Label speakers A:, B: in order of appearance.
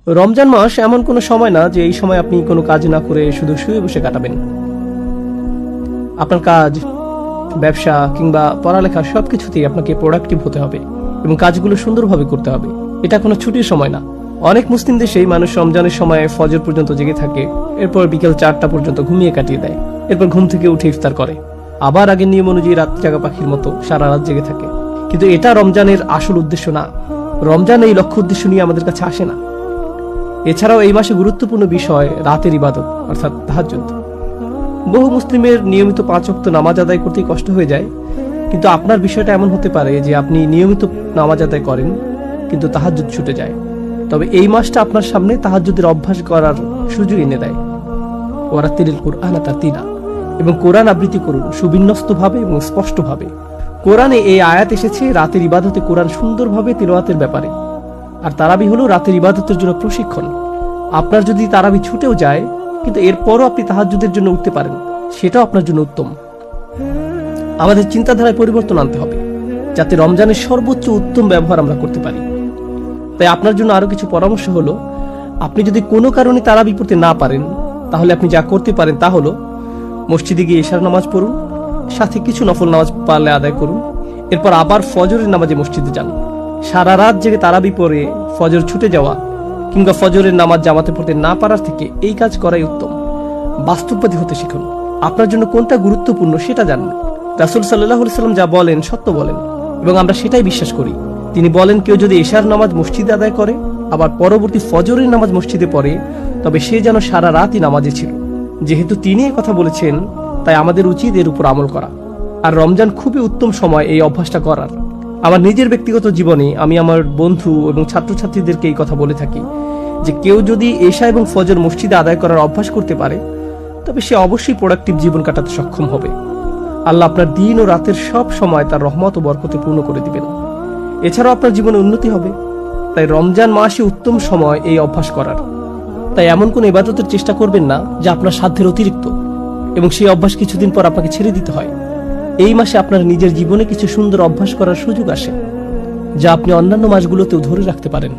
A: রমজান মাস এমন কোনো সময় না যে এই সময় আপনি কোনো কাজ না করে শুধু শুয়ে বসে কাটাবেন। আপনার কাজ, ব্যবসা কিংবা পড়ালেখা সবকিছুতেই আপনাকে প্রোডাক্টিভ হতে হবে এবং কাজগুলো সুন্দরভাবে করতে হবে। এটা কোনো ছুটির সময় না। অনেক মুসলিম দেশেই মানুষ রমজানের সময় ফজর পর্যন্ত জেগে থাকে, এরপর বিকেল 4টা পর্যন্ত ঘুমিয়ে কাটিয়ে দেয়, এরপর ঘুম থেকে উঠে ইফতার করে, আবার আগের নিয়ম অনুযায়ী রাত জাগা পাখির মতো সারা রাত জেগে থাকে। কিন্তু এটা রমজানের আসল উদ্দেশ্য না। রমজান এই লক্ষ্য উদ্দেশ্য নিয়ে আমাদের কাছে আসে না। এছাড়াও এই মাসে গুরুত্বপূর্ণ বিষয় রাতের ইবাদত অর্থাৎ তাহাজ্জুদ। বহু মুসলিমের নিয়মিত 5 ওয়াক্ত নামাজ আদায় করতে কষ্ট হয়ে যায়, কিন্তু আপনার বিষয়টা এমন হতে পারে যে আপনি নিয়মিত নামাজ আদায় করেন কিন্তু তাহাজ্জুদ ছুটে যায়। তবে এই মাসটা আপনার সামনে তাহাজ্জুদের অভ্যাস করার সুযোগ এনে দেয়। ওয়ারাতিলিল কুরআন তারতিলা, এবং কোরআন আবৃত্তি করুন সুবিন্যস্তভাবে এবং স্পষ্টভাবে। কোরআনে এই আয়াত এসেছে রাতের ইবাদতে কোরআন সুন্দরভাবে তিলাওয়াতের ব্যাপারে। আর তারাবি হলো রাতের ইবাদতের জন্য প্রশিক্ষণ। আপনার যদি তারাবি ছুটেও যায় কিন্তু এরপরও আপনি তাহাজ্জুদের জন্য উঠতে পারেন, সেটাও আপনার জন্য উত্তম। আমাদের চিন্তাধারায় পরিবর্তন আনতে হবে যাতে রমজানের সর্বোচ্চ উত্তম ব্যবহার আমরা করতে পারি। তাই আপনার জন্য আরো কিছু পরামর্শ হলো, আপনি যদি কোনো কারণে তারাবি পড়তে না পারেন তাহলে আপনি যা করতে পারেন তা হলো মসজিদে গিয়ে ইশার নামাজ পড়ুন, সাথে কিছু নফল নামাজ পারলে আদায় করুন, এরপর আবার ফজরের নামাজে মসজিদে যান। সারা রাত জেগে তারাবি পড়ে ফজর ছুটে যাওয়া কিংবা ফজরের নামাজ জামাতে পড়তে না পারার থেকে এই কাজ করাই উত্তম। বাস্তববাদী হতে শিখুন। আপনার জন্য কোনটা গুরুত্বপূর্ণ সেটা জানুন। রাসূল সাল্লাল্লাহু আলাইহি সাল্লাম যা বলেন সত্য বলেন এবং আমরা সেটাই বিশ্বাস করি। তিনি বলেন, কেউ যদি ইশার নামাজ মসজিদে আদায় করে আবার পরবর্তী ফজরের নামাজ মসজিদে পড়ে তবে সে যেন সারা রাতই নামাজে ছিল। যেহেতু তিনি এই কথা বলেছেন তাই আমাদের উচিত এর উপর আমল করা। আর রমজান খুবই উত্তম সময় এই অভ্যাসটা করার। আমার নিজের ব্যক্তিগত জীবনে আমি আমার বন্ধু এবং ছাত্রছাত্রীদেরকে এই কথা বলে থাকি যে কেউ যদি এশা এবং ফজর মসজিদে আদায় করার অভ্যাস করতে পারে তবে সে অবশ্যই প্রোডাক্টিভ জীবন কাটাতে সক্ষম হবে। আল্লাহ আপনার দিন ও রাতের সব সময় তার রহমত ও বরকতে পূর্ণ করে দিবেন। এছাড়াও আপনার জীবনে উন্নতি হবে। তাই রমজান মাসে উত্তম সময় এই অভ্যাস করার। তাই এমন কোন ইবাদতের চেষ্টা করবেন না যা আপনার সাধ্যের অতিরিক্ত এবং সেই অভ্যাস কিছুদিন পর আপনাকে ছেড়ে দিতে হয়। এই মাসে আপনার নিজের জীবনে কিছু সুন্দর অভ্যাস করার সুযোগ আসে যা আপনি অন্যান্য মাসগুলোতেও ধরে রাখতে পারেন।